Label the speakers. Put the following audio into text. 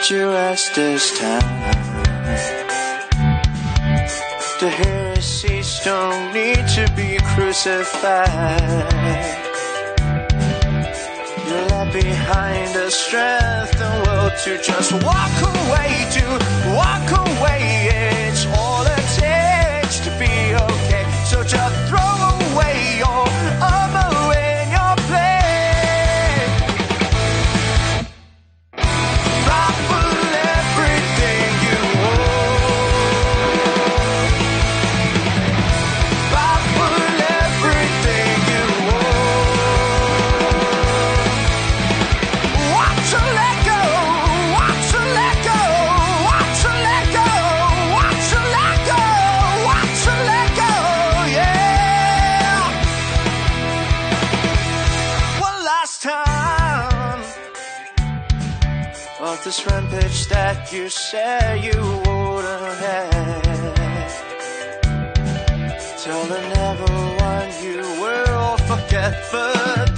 Speaker 1: let you rest this time. The heresies don't need to be crucified. You left behind the strength and will to just walk away, it's all it takes to be okay. So just throw away your armor in your plate. Topple everything you own. Topple everything you own. Want to let go, want to let go, want to let go, want to let go, want to let go, yeah. One last time of this rampage that you said you wouldn't have. Tell the never one you will forget, but